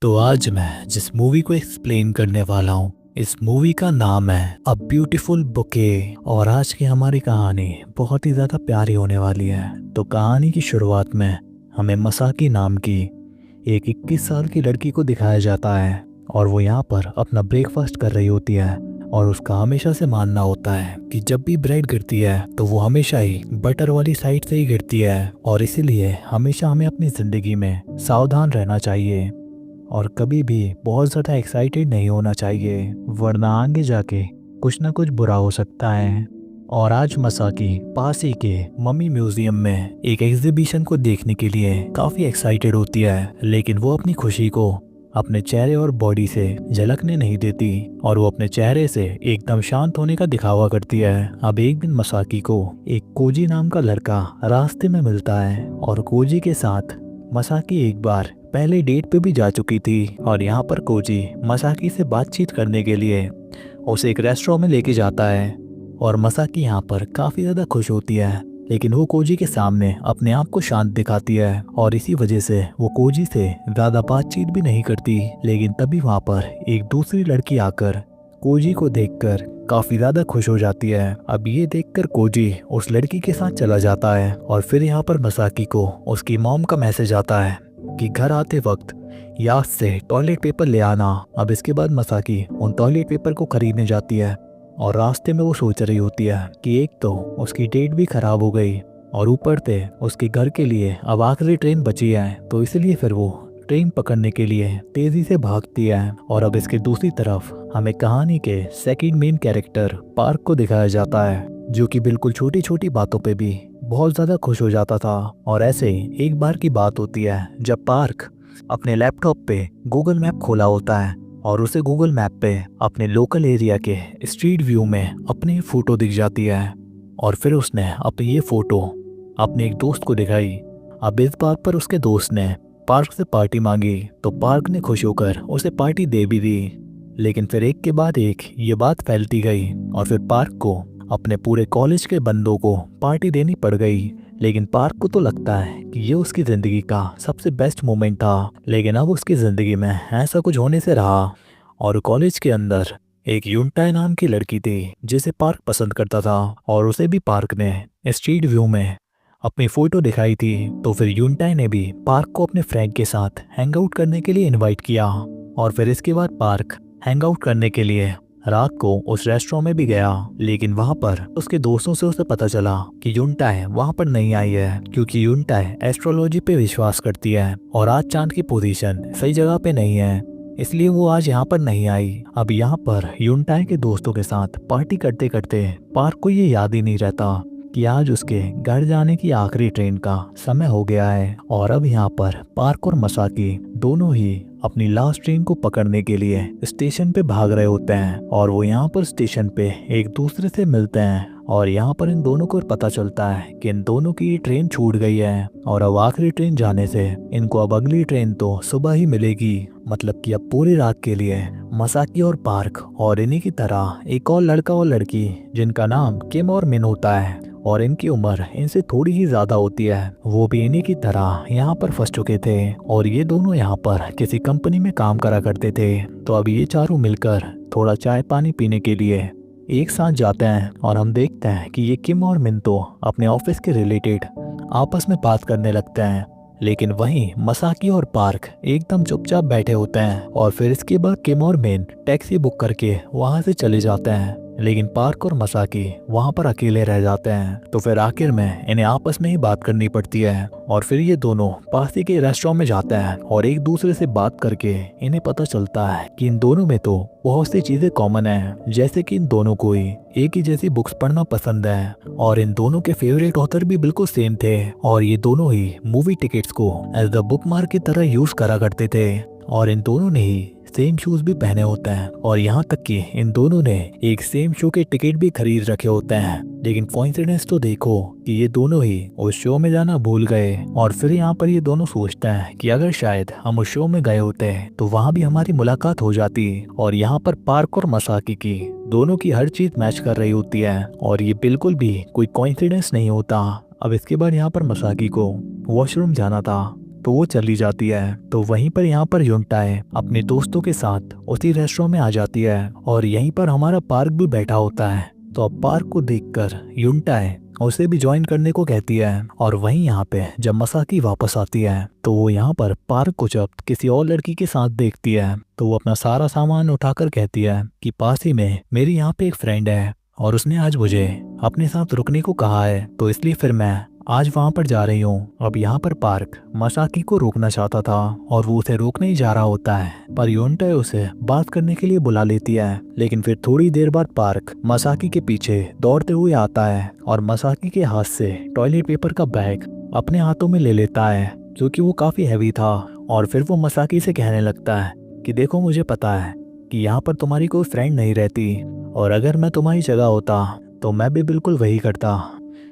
तो आज मैं जिस मूवी को एक्सप्लेन करने वाला हूँ, इस मूवी का नाम है अ ब्यूटीफुल बुके। और आज की हमारी कहानी बहुत ही ज़्यादा प्यारी होने वाली है। तो कहानी की शुरुआत में हमें मसाकी नाम की एक 21 साल की लड़की को दिखाया जाता है और वो यहाँ पर अपना ब्रेकफास्ट कर रही होती है। और उसका हमेशा से मानना होता है कि जब भी ब्रेड गिरती है तो वो हमेशा ही बटर वाली साइड से ही गिरती है, और इसीलिए हमेशा हमें अपनी ज़िंदगी में सावधान रहना चाहिए और कभी भी बहुत ज़्यादा एक्साइटेड नहीं होना चाहिए, वरना आगे जाके कुछ ना कुछ बुरा हो सकता है। और आज मसाकी पास ही के मम्मी म्यूजियम में एक एग्जीबिशन को देखने के लिए काफ़ी एक्साइटेड होती है, लेकिन वो अपनी खुशी को अपने चेहरे और बॉडी से झलकने नहीं देती और वो अपने चेहरे से एकदम शांत होने का दिखावा करती है। अब एक दिन मसाकी को एक कोजी नाम का लड़का रास्ते में मिलता है और कोजी के साथ मसाकी एक बार पहले डेट पे भी जा चुकी थी। और यहाँ पर कोजी मसाकी से बातचीत करने के लिए उसे एक रेस्टोरेंट में लेके जाता है और मसाकी यहाँ पर काफ़ी ज़्यादा खुश होती है, लेकिन वो कोजी के सामने अपने आप को शांत दिखाती है और इसी वजह से वो कोजी से ज़्यादा बातचीत भी नहीं करती। लेकिन तभी वहाँ पर एक दूसरी लड़की आकर कोजी को देखकर काफ़ी ज़्यादा खुश हो जाती है। अब ये देखकर कोजी उस लड़की के साथ चला जाता है और फिर यहाँ पर मसाकी को उसकी मॉम का मैसेज आता है कि घर आते वक्त याद से टॉयलेट पेपर ले आना। अब इसके बाद मसाकी उन टॉयलेट पेपर को खरीदने जाती है और रास्ते में वो सोच रही होती है कि एक तो उसकी डेट भी खराब हो गई और ऊपर से उसके घर के लिए अब आखिरी ट्रेन बची है, तो इसलिए फिर वो ट्रेन पकड़ने के लिए तेजी से भागती है। और अब इसके दूसरी तरफ हमें कहानी के सेकंड मेन कैरेक्टर पार्क को दिखाया जाता है, जो कि बिल्कुल छोटी छोटी बातों पे भी बहुत ज़्यादा खुश हो जाता था। और ऐसे ही एक बार की बात होती है जब पार्क अपने लैपटॉप पे गूगल मैप खोला होता है और उसे गूगल मैप पे अपने लोकल एरिया के स्ट्रीट व्यू में अपनी फ़ोटो दिख जाती है। और फिर उसने अपनी ये फ़ोटो अपने एक दोस्त को दिखाई। अब इस बात पर उसके दोस्त ने पार्क से पार्टी मांगी तो पार्क ने खुश होकर उसे पार्टी दे भी दी। लेकिन फिर एक के बाद एक ये बात फैलती गई और फिर पार्क को अपने पूरे कॉलेज के बंदों को पार्टी देनी पड़ गई। लेकिन पार्क को तो लगता है कि ये उसकी ज़िंदगी का सबसे बेस्ट मोमेंट था, लेकिन अब उसकी ज़िंदगी में ऐसा कुछ होने से रहा। और कॉलेज के अंदर एक यूनटाई नाम की लड़की थी जिसे पार्क पसंद करता था और उसे भी पार्क ने स्ट्रीट व्यू में अपनी फ़ोटो दिखाई थी। तो फिर यूनटाई ने भी पार्क को अपने फ्रेंड के साथ हैंग आउट करने के लिए इन्वाइट किया और फिर इसके बाद पार्क हैंग आउट करने के लिए रात को उस रेस्टोरेंट में भी गया। लेकिन वहां पर उसके दोस्तों से उसे पता चला कि यूनटाई वहां पर नहीं आई है, क्योंकि यूनटाई एस्ट्रोलॉजी पे विश्वास करती है और आज चांद की पोजीशन सही जगह पे नहीं है, इसलिए वो आज यहाँ पर नहीं आई। अब यहाँ पर यूनटाई के दोस्तों के साथ पार्टी करते करते पार्क को ये याद ही नहीं रहता कि आज उसके घर जाने की आखिरी ट्रेन का समय हो गया है। और अब यहाँ पर पार्क और मसाकी दोनों ही अपनी लास्ट ट्रेन को पकड़ने के लिए स्टेशन पे भाग रहे होते हैं और वो यहाँ पर स्टेशन पे एक दूसरे से मिलते हैं और यहाँ पर इन दोनों को पता चलता है कि इन दोनों की ट्रेन छूट गई है और अब आखिरी ट्रेन जाने से इनको अब अगली ट्रेन तो सुबह ही मिलेगी। मतलब कि अब पूरी रात के लिए मसाकी और पार्क और इन्हीं की तरह एक और लड़का और लड़की जिनका नाम किम और मिन होता है और इनकी उम्र इनसे थोड़ी ही ज़्यादा होती है, वो भी इन्हीं की तरह यहाँ पर फंस चुके थे और ये दोनों यहाँ पर किसी कंपनी में काम करा करते थे। तो अब ये चारों मिलकर थोड़ा चाय पानी पीने के लिए एक साथ जाते हैं और हम देखते हैं कि ये किम और मिन तो अपने ऑफिस के रिलेटेड आपस में बात करने लगते हैं, लेकिन वहीं मसाकी और पार्क एकदम चुपचाप बैठे होते हैं। और फिर इसके बाद किम और मिन टैक्सी बुक करके वहाँ से चले जाते हैं, लेकिन पार्क और मसाकी वहाँ पर अकेले रह जाते हैं। तो फिर आखिर में इन्हें आपस में ही बात करनी पड़ती है और फिर ये दोनों पास ही के रेस्टोरेंट में जाते हैं और एक दूसरे से बात करके इन्हें पता चलता है कि इन दोनों में तो बहुत सी चीज़ें कॉमन हैं, जैसे कि इन दोनों को ही एक ही जैसी बुक्स पढ़ना पसंद है और इन दोनों के फेवरेट ऑथर भी बिल्कुल सेम थे और ये दोनों ही मूवी टिकट्स को एज द बुक मार्क की तरह यूज़ करा करते थे और इन दोनों ने ही सेम शूज भी पहने होते हैं और यहाँ तक कि इन दोनों ने एक सेम शो के टिकट भी खरीद रखे होते हैं। लेकिन कोइंसिडेंस तो देखो कि ये दोनों ही उस शो में जाना भूल गए और फिर यहाँ पर ये दोनों सोचते हैं कि अगर शायद हम उस शो में गए होते तो वहाँ भी हमारी मुलाकात हो जाती। और यहाँ पर पार्क और मसाकी की दोनों की हर चीज मैच कर रही होती है और ये बिल्कुल भी कोई कोइंसिडेंस नहीं होता। अब इसके बाद यहाँ पर मसाकी को वॉशरूम जाना था तो वो चली जाती है। तो वहीं पर यहाँ पर युनटाए अपने दोस्तों के साथ उसी रेस्टोरेंट में आ जाती है और यहीं पर हमारा पार्क भी बैठा होता है। तो अब पार्क को देखकर युनटाए उसे भी ज्वाइन करने को कहती है। और वहीं यहाँ पे जब मसाकी वापस आती है तो वो यहाँ पर पार्क को जब किसी और लड़की के साथ देखती है तो वो अपना सारा सामान उठाकर कहती है कि पास ही में मेरी यहाँ पे एक फ्रेंड है और उसने आज मुझे अपने साथ रुकने को कहा है, तो इसलिए फिर मैं आज वहां पर जा रही हूँ। अब यहाँ पर पार्क मसाकी को रोकना चाहता था और वो उसे रोकने ही जा रहा होता है, पर युनटाए उसे बात करने के लिए बुला लेती है। लेकिन फिर थोड़ी देर बाद पार्क मसाकी के पीछे दौड़ते हुए आता है और मसाकी के हाथ से टॉयलेट पेपर का बैग अपने हाथों में ले लेता है, जो कि वो काफी हैवी था। और फिर वो मसाकी से कहने लगता है कि देखो, मुझे पता है कि यहाँ पर तुम्हारी कोई फ्रेंड नहीं रहती, और अगर मैं तुम्हारी जगह होता तो मैं भी बिल्कुल वही करता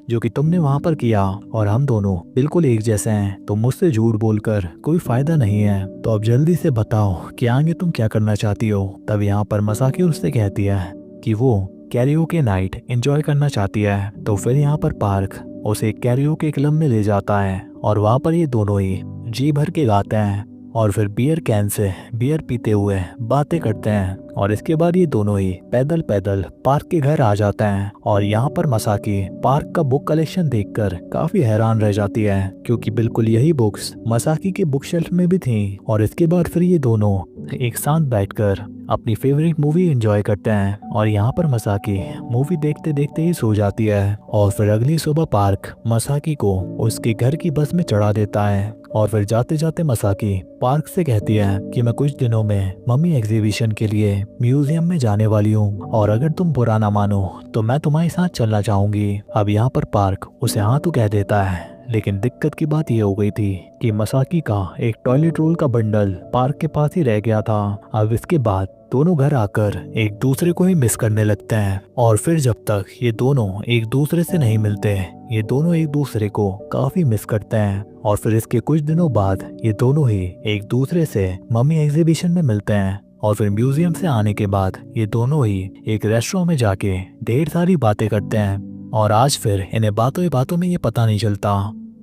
जो कि तुमने वहां पर किया, और हम दोनों बिल्कुल एक जैसे हैं, तो मुझसे झूठ बोलकर कोई फायदा नहीं है। तो अब जल्दी से बताओ कि आगे तुम क्या करना चाहती हो। तब यहाँ पर मसाकी उससे कहती है कि वो कैरियोके नाइट एंजॉय करना चाहती है। तो फिर यहाँ पर पार्क उसे कैरियोके क्लब में ले जाता है और वहाँ पर ये दोनों ही जी भर के गाते हैं और फिर बियर कैन से बियर पीते हुए बातें करते हैं। और इसके बाद ये दोनों ही पैदल पैदल पार्क के घर आ जाते हैं। और यहाँ पर मसाकी पार्क का बुक कलेक्शन देखकर काफी हैरान रह जाती है, क्योंकि बिल्कुल यही बुक्स मसाकी के बुक शेल्फ में भी थी। और इसके बाद फिर ये दोनों एक साथ बैठकर अपनी फेवरेट मूवी एंजॉय करते हैं। और यहाँ पर मसाकी मूवी देखते देखते ही सो जाती है। और फिर अगली सुबह पार्क मसाकी को उसके घर की बस में चढ़ा देता है। और फिर जाते जाते मसाकी पार्क से कहती है कि मैं कुछ दिनों में मम्मी एग्जीबिशन के लिए म्यूजियम में जाने वाली हूँ, और अगर तुम बुरा ना मानो तो मैं तुम्हारे साथ चलना चाहूंगी। अब यहाँ पर पार्क उसे हाँ तो कह देता है, लेकिन दिक्कत की बात यह हो गई थी कि मसाकी का एक टॉयलेट रोल का बंडल पार्क के पास ही रह गया था। अब इसके बाद दोनों घर आकर एक दूसरे को ही मिस करने लगते हैं। और फिर जब तक ये दोनों एक दूसरे से नहीं मिलते, ये दोनों एक दूसरे को काफी मिस करते हैं। और फिर इसके कुछ दिनों बाद ये दोनों ही एक दूसरे से मम्मी एग्जीबिशन में मिलते हैं। और फिर म्यूजियम से आने के बाद ये दोनों ही एक रेस्टोरेंट में जाके ढेर सारी बातें करते हैं। और आज फिर इन्हें बातों ही बातों में ये पता नहीं चलता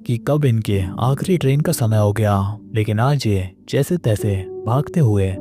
कि कब इनके आखिरी ट्रेन का समय हो गया। लेकिन आज ये जैसे तैसे भागते हुए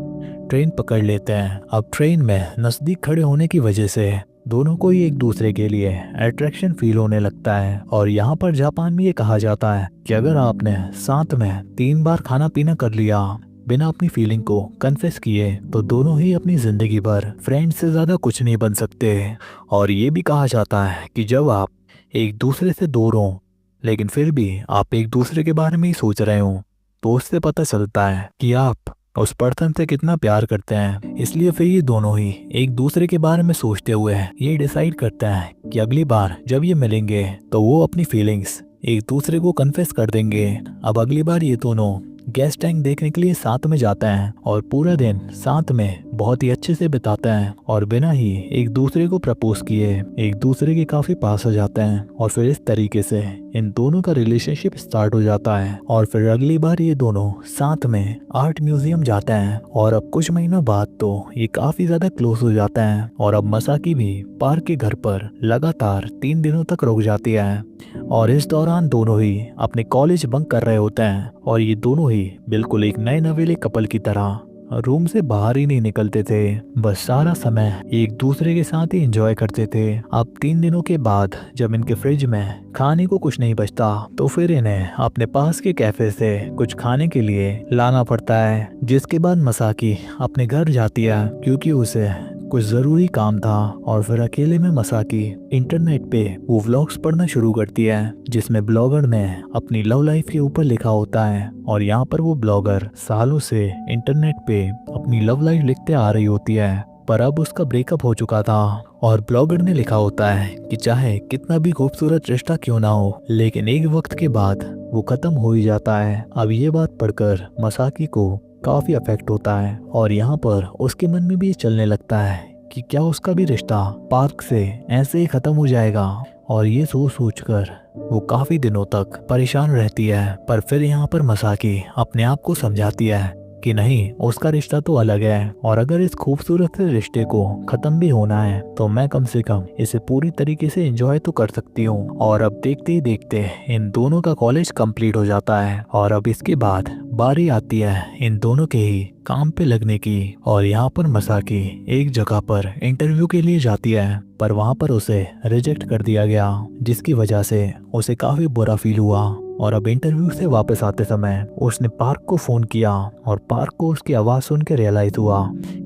ट्रेन पकड़ लेते हैं। अब ट्रेन में नजदीक खड़े होने की वजह से दोनों को ही एक दूसरे के लिए अट्रैक्शन फील होने लगता है। और यहाँ पर जापान में ये कहा जाता है कि अगर आपने साथ में 3 बार खाना पीना कर लिया बिना अपनी फीलिंग को कन्फेस किए, तो दोनों ही अपनी जिंदगी भर फ्रेंड से ज्यादा कुछ नहीं बन सकते। और ये भी कहा जाता है कि जब आप एक दूसरे से दूर हो लेकिन फिर भी आप एक दूसरे के बारे में ही सोच रहे हो, तो उससे पता चलता है कि आप उस पर्सन से कितना प्यार करते हैं। इसलिए फिर ये दोनों ही एक दूसरे के बारे में सोचते हुए ये डिसाइड करते हैं कि अगली बार जब ये मिलेंगे तो वो अपनी फीलिंग्स एक दूसरे को कन्फेस कर देंगे। अब अगली बार ये दोनों गैस टैंक देखने के लिए साथ में जाते हैं और पूरा दिन साथ में बहुत ही अच्छे से बिताते हैं, और बिना ही एक दूसरे को प्रपोज किए एक दूसरे के काफी पास हो जाते हैं। और फिर इस तरीके से इन दोनों का रिलेशनशिप स्टार्ट हो जाता है। और फिर अगली बार ये दोनों साथ में आर्ट म्यूजियम जाते हैं, और अब कुछ महीनों बाद तो ये काफी ज्यादा क्लोज हो जाते हैं। और अब मसाकी भी पार्क के घर पर लगातार 3 दिनों तक रुक जाती है। और इस दौरान दोनों ही अपने कॉलेज बंक कर रहे होते हैं, और ये दोनों ही बिल्कुल एक नए नवेले कपल की तरह रूम से बाहर ही नहीं निकलते थे, बस सारा समय एक दूसरे के साथ ही एंजॉय करते थे। अब 3 दिनों के बाद जब इनके फ्रिज में खाने को कुछ नहीं बचता, तो फिर इन्हें अपने पास के कैफे से कुछ खाने के लिए लाना पड़ता है। जिसके बाद मसाकी अपने घर जाती है क्योंकि उसे कुछ जरूरी काम था। और फिर अकेले में मसाकी इंटरनेट पे वो व्लॉग्स पढ़ना शुरू करती है, जिसमें ब्लॉगर ने अपनी लव लाइफ के ऊपर लिखा होता है। और यहाँ पर वो ब्लॉगर सालों से इंटरनेट पे अपनी लव लाइफ लिखते आ रही होती है, पर अब उसका ब्रेकअप हो चुका था। और ब्लॉगर ने लिखा होता है कि चाहे कितना भी खूबसूरत रिश्ता क्यों ना हो, लेकिन एक वक्त के बाद वो खत्म हो ही जाता है। अब ये बात पढ़कर मसाकी को काफी अफेक्ट होता है, और यहाँ पर उसके मन में भी ये चलने लगता है कि क्या उसका भी रिश्ता पार्क से ऐसे ही खत्म हो जाएगा। और ये सोच कर वो काफी दिनों तक परेशान रहती है। पर फिर यहाँ पर मसाकी अपने आप को समझाती है कि नहीं, उसका रिश्ता तो अलग है और अगर इस खूबसूरत से रिश्ते को खत्म भी होना है तो मैं कम से कम इसे पूरी तरीके से एंजॉय तो कर सकती हूँ। और अब देखते ही देखते इन दोनों का कॉलेज कंप्लीट हो जाता है और अब इसके बाद बारी आती है इन दोनों के ही काम पे लगने की। और यहाँ पर मसाकी एक जगह पर इंटरव्यू के लिए जाती है, पर वहाँ पर उसे रिजेक्ट कर दिया गया, जिसकी वजह से उसे काफी बुरा फील हुआ। और अब इंटरव्यू से वापस आते समय उसने पार्क को फोन किया और पार्क को उसकी आवाज सुन के रियलाइज हुआ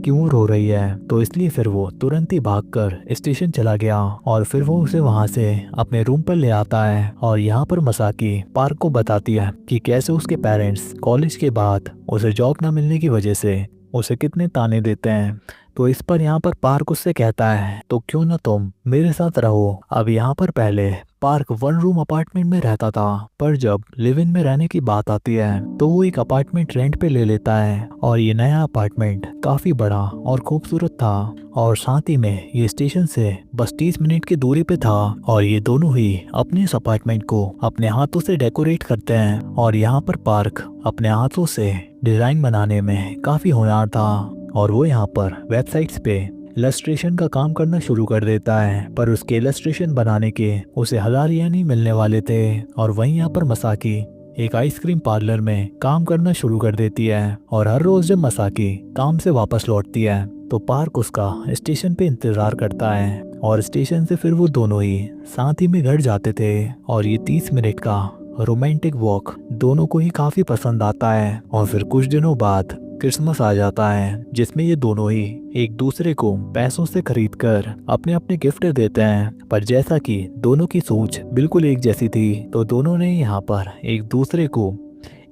कि वो रो रही है, तो इसलिए फिर वो तुरंत ही भागकर स्टेशन चला गया और फिर वो उसे वहां से अपने रूम पर ले आता है। और यहाँ पर मसाकी पार्क को बताती है कि कैसे उसके पेरेंट्स कॉलेज के बाद उसे जॉब न मिलने की वजह से उसे कितने ताने देते हैं। तो इस पर यहाँ पर पार्क उससे कहता है तो क्यों ना तुम मेरे साथ रहो। अब यहाँ पर पहले पार्क 1 रूम अपार्टमेंट में रहता था, पर जब लिव इन में रहने की बात आती है तो वो एक अपार्टमेंट रेंट पे ले लेता है। और ये नया अपार्टमेंट काफी बड़ा और खूबसूरत था और साथ ही में ये स्टेशन से बस 30 मिनट की दूरी पे था। और ये दोनों ही अपने इस अपार्टमेंट को अपने हाथों से डेकोरेट करते हैं और यहाँ पर पार्क अपने हाथों से डिजाइन बनाने में काफी होनहार था और वो यहाँ पर वेबसाइट्स पे इलस्ट्रेशन का काम करना शुरू कर देता है, पर उसके इलस्ट्रेशन बनाने के उसे 1000 येन ही मिलने वाले थे। और वहीं यहाँ पर मसाकी एक आइसक्रीम पार्लर में काम करना शुरू कर देती है और हर रोज जब मसाकी काम से वापस लौटती है तो पार्क उसका स्टेशन पे इंतजार करता है और स्टेशन से फिर वो दोनों ही साथ ही में घर जाते थे। और ये 30 मिनट का रोमांटिक वॉक दोनों को ही काफी पसंद आता है। और फिर कुछ दिनों बाद क्रिसमस आ जाता है, जिसमें ये दोनों ही एक दूसरे को पैसों से खरीदकर अपने अपने गिफ्ट देते हैं। पर जैसा कि दोनों की सोच बिल्कुल एक जैसी थी तो दोनों ने यहाँ पर एक दूसरे को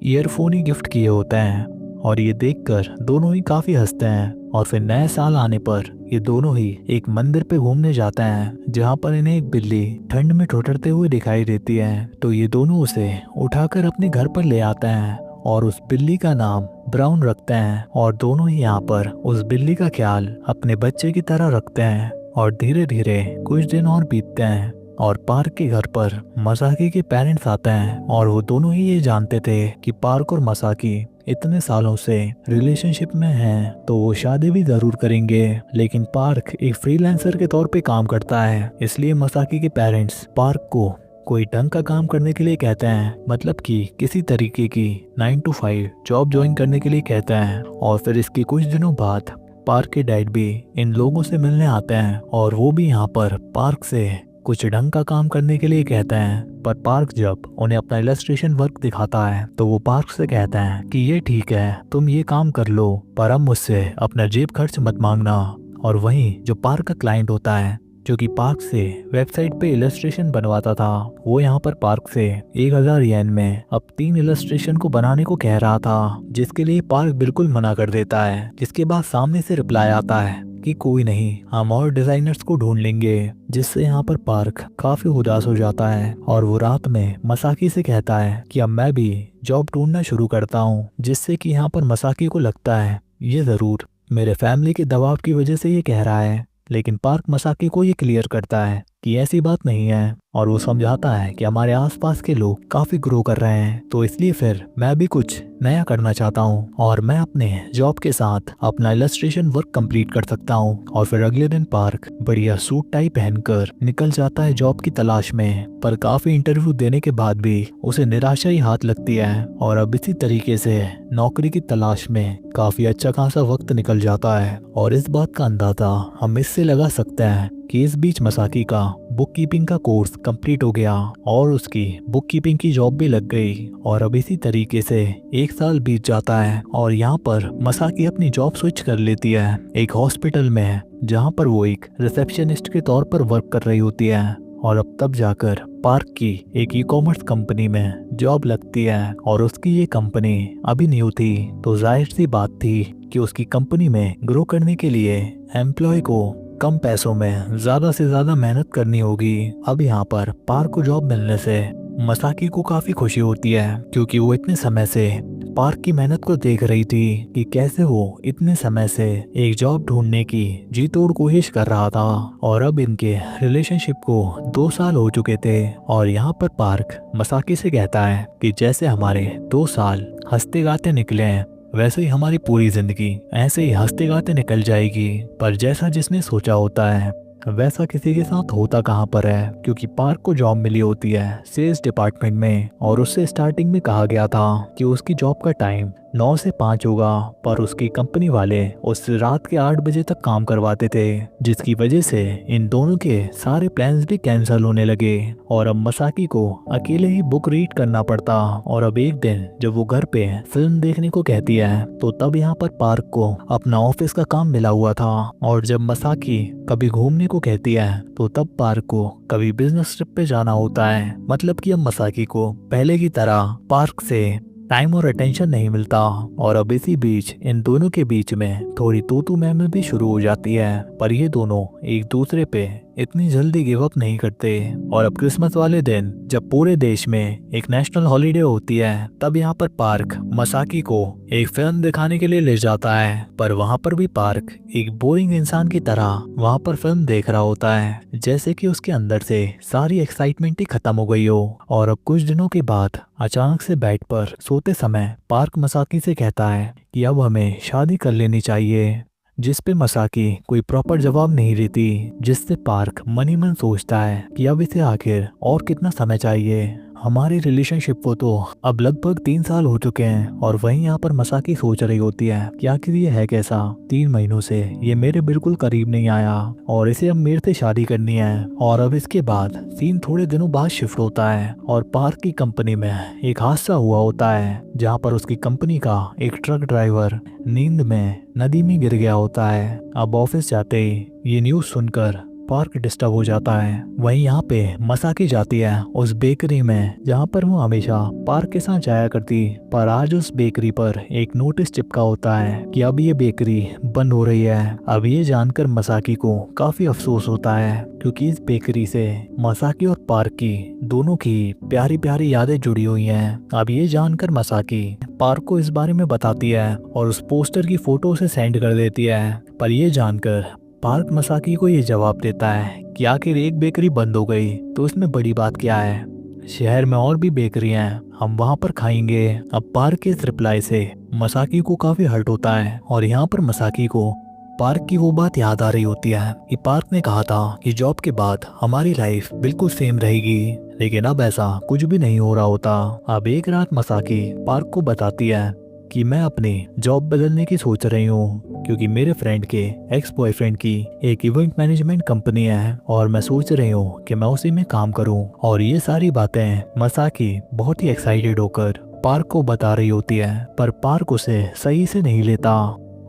ईयरफोन ही गिफ्ट किए होते हैं और ये देखकर दोनों ही काफी हंसते हैं। और फिर नए साल आने पर ये दोनों ही एक मंदिर पे घूमने जाते हैं, जहाँ पर इन्हें एक बिल्ली ठंड में ठुठरते हुए दिखाई देती है। तो ये दोनों उसे उठाकर अपने घर पर ले आते हैं और उस बिल्ली का नाम ब्राउन रखते हैं और दोनों ही यहाँ पर उस बिल्ली का ख्याल अपने बच्चे की तरह रखते हैं। और धीरे धीरे कुछ दिन और बीतते हैं और पार्क के घर पर मसाकी के पेरेंट्स आते हैं और वो दोनों ही ये जानते थे कि पार्क और मसाकी इतने सालों से रिलेशनशिप में हैं तो वो शादी भी जरूर करेंगे। लेकिन पार्क एक फ्रीलांसर के तौर पे काम करता है, इसलिए मसाकी के पेरेंट्स पार्क को कोई ढंग का काम करने के लिए कहते हैं, मतलब कि किसी तरीके की 9 to 5 जॉब ज्वाइन करने के लिए कहते हैं। और फिर इसके कुछ दिनों बाद पार्क के डैड भी इन लोगों से मिलने आते हैं और वो भी यहाँ पर पार्क से कुछ ढंग का काम करने के लिए कहते हैं। पर पार्क जब उन्हें अपना इलस्ट्रेशन वर्क दिखाता है तो वो पार्क से कहते हैं कि ये ठीक है, तुम ये काम कर लो, पर अब मुझसे अपना जेब खर्च मत मांगना। और वहीं जो पार्क का क्लाइंट होता है, जो कि पार्क से वेबसाइट पे इलस्ट्रेशन बनवाता था, वो यहाँ पर पार्क से 1000 येन में अब 3 इलस्ट्रेशन को बनाने को कह रहा था, जिसके लिए पार्क बिल्कुल मना कर देता है। जिसके बाद सामने से रिप्लाई आता है कि कोई नहीं, हम और डिजाइनर्स को ढूंढ लेंगे। जिससे यहाँ पर पार्क काफी उदास हो जाता है और वो रात में मसाकी से कहता है कि अब मैं भी जॉब ढूंढना शुरू करता हूँ। जिससे कि यहाँ पर मसाकी को लगता है ये जरूर मेरे फैमिली के दबाव की वजह से ये कह रहा है, लेकिन पार्क मसाकी को ये क्लियर करता है कि ऐसी बात नहीं है और वो समझाता है कि हमारे आसपास के लोग काफी ग्रो कर रहे हैं, तो इसलिए फिर मैं भी कुछ नया करना चाहता हूँ और मैं अपने जॉब के साथ अपना इलस्ट्रेशन वर्क कंप्लीट कर सकता हूँ। और फिर अगले दिन पार्क बढ़िया सूट टाई पहनकर निकल जाता है जॉब की तलाश में, पर काफी इंटरव्यू देने के बाद भी उसे निराशा ही हाथ लगती है और अब इसी तरीके से नौकरी की तलाश में काफी अच्छा खासा वक्त निकल जाता है। और इस बात का अंदाजा हम इससे लगा सकते हैं कि इस बीच मसाकी का बुक कीपिंग का कोर्स कंप्लीट हो गया और उसकी बुक कीपिंग की जॉब भी लग गई। और अब इसी तरीके से 1 साल बीत जाता है और यहाँ पर मसाकी अपनी जॉब स्विच कर लेती है एक हॉस्पिटल में, जहाँ पर वो एक रिसेप्शनिस्ट के तौर पर वर्क कर रही होती है। और अब तब जाकर पार्क की एक ई-कॉमर्स कंपनी में जॉब लगती है और उसकी ये कंपनी अभी न्यू थी, तो जाहिर सी बात थी कि उसकी कंपनी में ग्रो करने के लिए एम्प्लॉय को कम पैसों में ज्यादा से ज्यादा मेहनत करनी होगी। अब यहाँ पर पार्क को जॉब मिलने से मसाकी को काफी खुशी होती है, क्योंकि वो इतने समय से पार्क की मेहनत को देख रही थी कि कैसे वो इतने समय से एक जॉब ढूंढने की जी तोड़ कोशिश कर रहा था। और अब इनके रिलेशनशिप को 2 साल हो चुके थे और यहाँ पर पार्क मसाकी से कहता है कि जैसे हमारे 2 साल हंसते गाते निकले हैं, वैसे ही हमारी पूरी जिंदगी ऐसे ही हंसते गाते निकल जाएगी। पर जैसा जिसने सोचा होता है वैसा किसी के साथ होता कहाँ पर है, क्योंकि पार्क को जॉब मिली होती है सेल्स डिपार्टमेंट में और उससे स्टार्टिंग में कहा गया था कि उसकी जॉब का टाइम 9 से 5 होगा, पर उसकी कंपनी वाले उससे रात के 8 बजे तक काम करवाते थे, जिसकी वजह से इन दोनों के सारे प्लान्स भी कैंसिल होने लगे और अब मसाकी को अकेले ही बुक रीड करना पड़ता। और अब एक दिन जब वो घर पे फिल्म देखने को कहती है तो तब यहाँ पर पार्क को अपना ऑफिस का काम मिला हुआ था, और जब मसाकी कभी घूमने को कहती है तो तब पार्क को कभी बिजनेस ट्रिप पे जाना होता है। मतलब कि अब मसाकी को पहले की तरह पार्क से टाइम और अटेंशन नहीं मिलता। और अब इसी बीच इन दोनों के बीच में थोड़ी तू मैं भी शुरू हो जाती है, पर ये दोनों एक दूसरे पे इतनी जल्दी गिव अप नहीं करते। और अब क्रिसमस वाले दिन जब पूरे देश में एक नेशनल हॉलिडे होती है तब यहाँ पर पार्क मसाकी को एक फिल्म दिखाने के लिए ले जाता है, पर वहाँ पर भी पार्क एक बोरिंग इंसान की तरह वहाँ पर फिल्म देख रहा होता है, जैसे कि उसके अंदर से सारी एक्साइटमेंट ही खत्म हो गई हो। और अब कुछ दिनों के बाद अचानक से बेड पर सोते समय पार्क मसाकी से कहता है कि अब हमें शादी कर लेनी चाहिए, जिस पे मसाकी कोई प्रॉपर जवाब नहीं देती, जिससे पार्क मन ही मन सोचता है कि अब इसे आखिर और कितना समय चाहिए। हमारी रिलेशनशिप को तो अब लगभग 3 साल हो चुके हैं, और वहीं यहाँ पर मसाकी सोच रही होती है कि आखिर ये है कैसा, 3 महीनों से ये मेरे बिल्कुल करीब नहीं आया और इसे अब मेरे से शादी करनी है। और अब इसके बाद सीन थोड़े दिनों बाद शिफ्ट होता है और पार्क की कंपनी में एक हादसा हुआ होता है, जहाँ पर उसकी कंपनी का एक ट्रक ड्राइवर नींद में नदी में गिर गया होता है। अब ऑफिस जाते ही ये न्यूज़ सुनकर पार्क डिस्टर्ब हो जाता है। वहीं यहाँ पे मसाकी जाती है उस बेकरी में जहाँ पर वो हमेशा पार्क के साथ जाया करती, पर आज उस बेकरी पर एक नोटिस चिपका होता है कि अब ये बेकरी बंद हो रही है। अब ये जानकर मसाकी को काफी अफसोस होता है, क्योंकि इस बेकरी से मसाकी और पार्क की दोनों की प्यारी प्यारी यादें जुड़ी हुई हैं। अब ये जानकर मसाकी पार्क को इस बारे में बताती है और उस पोस्टर की फोटो उसे सेंड कर देती है, पर ये जानकर पार्क मसाकी को ये जवाब देता है कि आखिर एक बेकरी बंद हो गई तो इसमें बड़ी बात क्या है, शहर में और भी बेकरी हैं, हम वहां पर खाएंगे। अब पार्क के इस रिप्लाई से मसाकी को काफी हर्ट होता है, और यहाँ पर मसाकी को पार्क की वो बात याद आ रही होती है कि पार्क ने कहा था कि जॉब के बाद हमारी लाइफ बिल्कुल सेम रहेगी, लेकिन अब ऐसा कुछ भी नहीं हो रहा होता। अब एक रात मसाकी पार्क को बताती है कि मैं अपनी जॉब बदलने की सोच रही हूँ, क्योंकि मेरे फ्रेंड के एक्स बॉयफ्रेंड की एक इवेंट मैनेजमेंट कंपनी है और मैं सोच रही हूँ कि मैं उसी में काम करूँ। और ये सारी बातें मसाकी बहुत ही एक्साइटेड होकर पार्क को बता रही होती है, पर पार्क उसे सही से नहीं लेता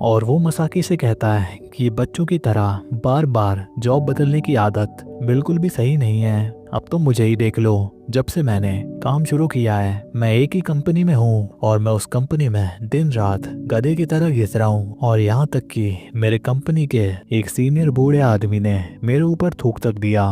और वो मसाकी से कहता है कि बच्चों की तरह बार बार जॉब बदलने की आदत बिल्कुल भी सही नहीं है। अब तो मुझे ही देख लो, जब से मैंने काम शुरू किया है मैं एक ही कंपनी में हूँ और मैं उस कंपनी में दिन रात गधे की तरह घिस रहा हूँ, और यहाँ तक कि मेरे कंपनी के एक सीनियर बूढ़े आदमी ने मेरे ऊपर थूक तक दिया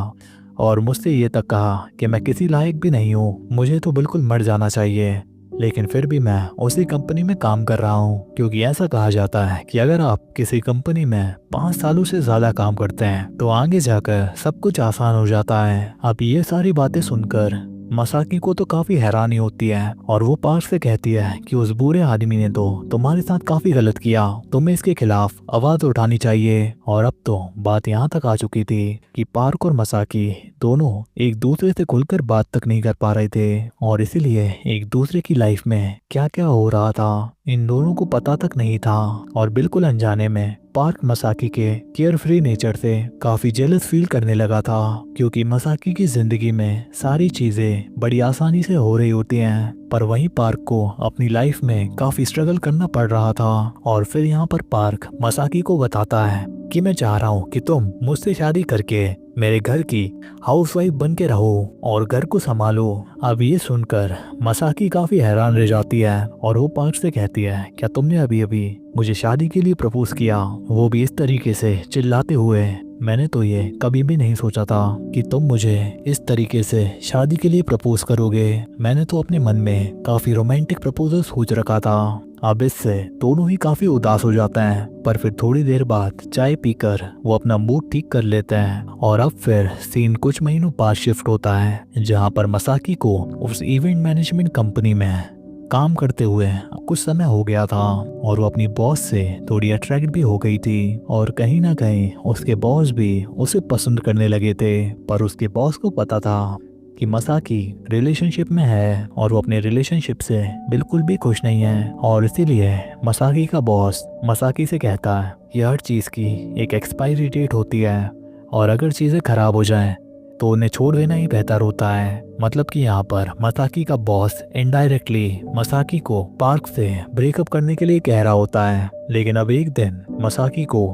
और मुझसे ये तक कहा कि मैं किसी लायक भी नहीं हूँ, मुझे तो बिल्कुल मर जाना चाहिए। लेकिन फिर भी मैं उसी कंपनी में काम कर रहा हूँ, क्योंकि ऐसा कहा जाता है कि अगर आप किसी कंपनी में 5 सालों से ज्यादा काम करते हैं तो आगे जाकर सब कुछ आसान हो जाता है। अब ये सारी बातें सुनकर मसाकी को तो काफी हैरानी होती है और वो पार्क से कहती है कि उस बुरे आदमी ने तो तुम्हारे साथ काफी गलत किया, तुम्हें इसके खिलाफ आवाज उठानी चाहिए। और अब तो बात यहाँ तक आ चुकी थी कि पार्क और मसाकी दोनों एक दूसरे से खुलकर बात तक नहीं कर पा रहे थे, और इसीलिए एक दूसरे की लाइफ में क्या क्या हो रहा था इन दोनों को पता तक नहीं था। और बिल्कुल अनजाने में पार्क मसाकी के केयर फ्री नेचर से काफी जेलस फील करने लगा था, क्योंकि मसाकी की जिंदगी में सारी चीजें बड़ी आसानी से हो रही होती हैं, पर वहीं पार्क को अपनी लाइफ में काफी स्ट्रगल करना पड़ रहा था। और फिर यहाँ पर पार्क मसाकी को बताता है कि मैं चाह रहा हूँ कि तुम मुझसे शादी करके मेरे घर की हाउसवाइफ बन के रहो और घर को संभालो। अब ये सुनकर मसाकी काफी हैरान रह जाती है और वो पार्क से कहती है, क्या तुमने अभी अभी मुझे शादी के लिए प्रपोज किया, वो भी इस तरीके से चिल्लाते हुए? मैंने तो ये कभी भी नहीं सोचा था कि तुम मुझे इस तरीके से शादी के लिए प्रपोज करोगे। मैंने तो अपने मन में काफी रोमांटिक प्रपोजल सोच रखा था। अब इससे दोनों ही काफी उदास हो जाते हैं, पर फिर थोड़ी देर बाद चाय पीकर वो अपना मूड ठीक कर लेते हैं। और अब फिर सीन कुछ महीनों बाद शिफ्ट होता है, जहां पर मसाकी को उस इवेंट मैनेजमेंट कंपनी में काम करते हुए कुछ समय हो गया था और वो अपनी बॉस से थोड़ी अट्रैक्ट भी हो गई थी और कहीं ना कहीं उसके बॉस भी उसे पसंद करने लगे थे। पर उसके बॉस को पता था कि मसाकी रिलेशनशिप में है और वो अपने रिलेशनशिप से बिल्कुल भी खुश नहीं है, और इसीलिए मसाकी का बॉस मसाकी से कहता है कि हर चीज़ की एक एक्सपायरी डेट होती है और अगर चीज़ें खराब हो जाएं तो उन्हें छोड़ देना ही बेहतर होता है। मतलब कि यहाँ पर मसाकी का बॉस इनडायरेक्टली मसाकी को पार्क से ब्रेकअप करने के लिए कह रहा होता है। लेकिन अब एक दिन मसाकी को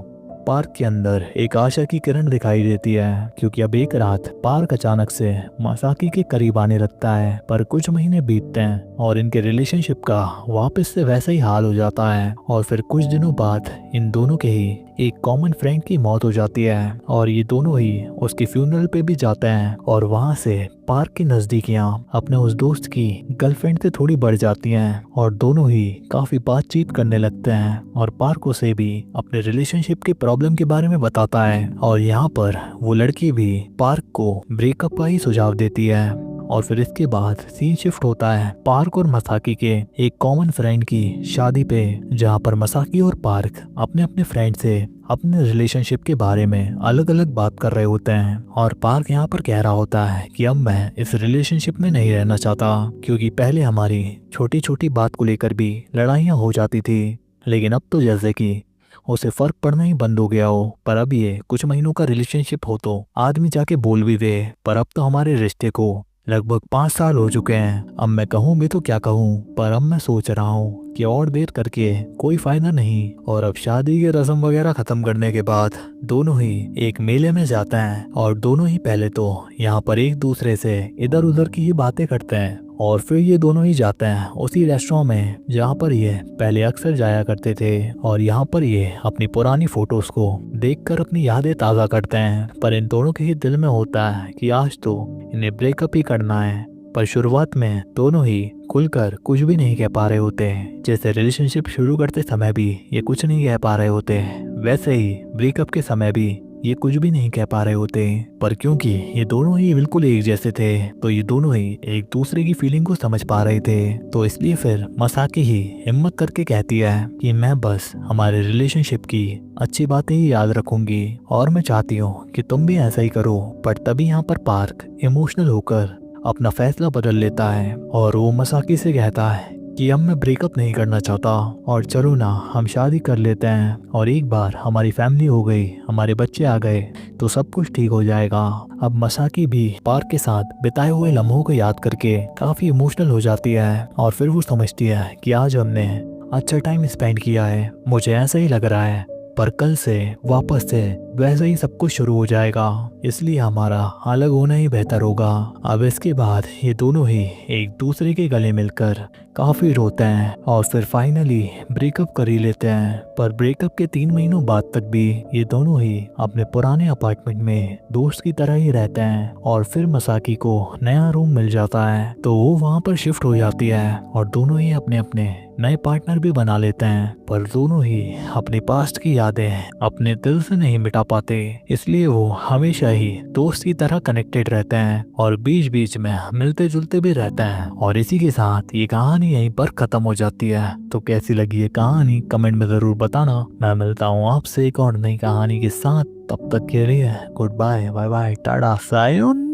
पार्क के अंदर एक आशा की किरण दिखाई देती है, क्योंकि अब एक रात पार्क अचानक से मसाकी के करीब आने लगता है। पर कुछ महीने बीतते हैं और इनके रिलेशनशिप का वापस से वैसा ही हाल हो जाता है और फिर कुछ दिनों बाद इन दोनों के ही एक कॉमन फ्रेंड की मौत हो जाती है और ये दोनों ही उसकी फ्यूनरल पे भी जाते हैं और वहाँ से पार्क की नजदीकियां अपने उस दोस्त की गर्लफ्रेंड से थोड़ी बढ़ जाती हैं और दोनों ही काफी बातचीत करने लगते हैं और पार्क उसे भी अपने रिलेशनशिप के प्रॉब्लम के बारे में बताता है और यहाँ पर वो लड़की भी पार्क को ब्रेकअप का ही सुझाव देती है। और फिर इसके बाद सीन शिफ्ट होता है पार्क और मसाकी के एक कॉमन फ्रेंड की शादी पे, जहाँ पर मसाकी और पार्क अपने अपने फ्रेंड से अपने रिलेशनशिप के बारे में अलग अलग बात कर रहे होते हैं। और पार्क यहाँ पर कह रहा होता है कि अब मैं इस रिलेशनशिप में नहीं रहना चाहता, क्योंकि पहले हमारी छोटी छोटी बात को लेकर भी लड़ाइयाँ हो जाती थी, लेकिन अब तो जैसे कि उसे फर्क पड़ना ही बंद हो गया हो। पर अब ये कुछ महीनों का रिलेशनशिप हो तो आदमी जाके बोल भी दे, पर अब तो हमारे रिश्ते को लगभग 5 साल हो चुके हैं। अब मैं कहूँ भी तो क्या कहूँ, पर अब मैं सोच रहा हूँ कि और देर करके कोई फायदा नहीं। और अब शादी की रस्म वगैरह खत्म करने के बाद दोनों ही एक मेले में जाते हैं और दोनों ही पहले तो यहाँ पर एक दूसरे से इधर उधर की ही बातें करते हैं और फिर ये दोनों ही जाते हैं उसी रेस्टोरेंट में जहाँ पर ये पहले अक्सर जाया करते थे और यहाँ पर ये अपनी पुरानी फोटोज को देखकर अपनी यादें ताज़ा करते हैं। पर इन दोनों के ही दिल में होता है कि आज तो इन्हें ब्रेकअप ही करना है। पर शुरुआत में दोनों ही खुलकर कुछ भी नहीं कह पा रहे होते। जैसे रिलेशनशिप शुरू करते समय भी ये कुछ नहीं कह पा रहे होते, वैसे ही ब्रेकअप के समय भी ये कुछ भी नहीं कह पा रहे होते। पर क्योंकि ये दोनों ही बिल्कुल एक जैसे थे तो ये दोनों ही एक दूसरे की फीलिंग को समझ पा रहे थे, तो इसलिए फिर मसाकी ही हिम्मत करके कहती है कि मैं बस हमारे रिलेशनशिप की अच्छी बातें ही याद रखूंगी और मैं चाहती हूँ कि तुम भी ऐसा ही करो। पर तभी यहाँ पर पार्क इमोशनल होकर अपना फैसला बदल लेता है और वो मसाकी से कहता है कि अब मैं ब्रेकअप नहीं करना चाहता और चलो ना हम शादी कर लेते हैं और एक बार हमारी फैमिली हो गई, हमारे बच्चे आ गए तो सब कुछ ठीक हो जाएगा। अब मसाकी भी पार्क के साथ बिताए हुए लम्हों को याद करके काफ़ी इमोशनल हो जाती है और फिर वो समझती है कि आज हमने अच्छा टाइम स्पेंड किया है, मुझे ऐसा ही लग रहा है, पर कल से वापस से वैसे ही सब कुछ शुरू हो जाएगा, इसलिए हमारा अलग होना ही बेहतर होगा। अब इसके बाद ये दोनों ही एक दूसरे के गले मिलकर काफी रोते हैं और फिर फाइनली ब्रेकअप कर ही लेते हैं। पर ब्रेकअप के 3 महीनों बाद तक भी ये दोनों ही अपने पुराने अपार्टमेंट में दोस्त की तरह ही रहते हैं और फिर मसाकी को नया रूम मिल जाता है तो वो वहाँ पर शिफ्ट हो जाती है और दोनों ही अपने अपने नए पार्टनर भी बना लेते हैं। पर दोनों ही अपने पास्ट की यादें अपने दिल से नहीं मिटा पाते, इसलिए वो हमेशा ही दोस्त की तरह कनेक्टेड रहते हैं और बीच बीच में मिलते जुलते भी रहते हैं। और इसी के साथ ये कहानी यहीं पर खत्म हो जाती है। तो कैसी लगी ये कहानी कमेंट में जरूर बताना। मैं मिलता हूँ आपसे एक और नई कहानी के साथ, तब तक के लिए गुड बाय, बाय बाय, टाटा, सायोन।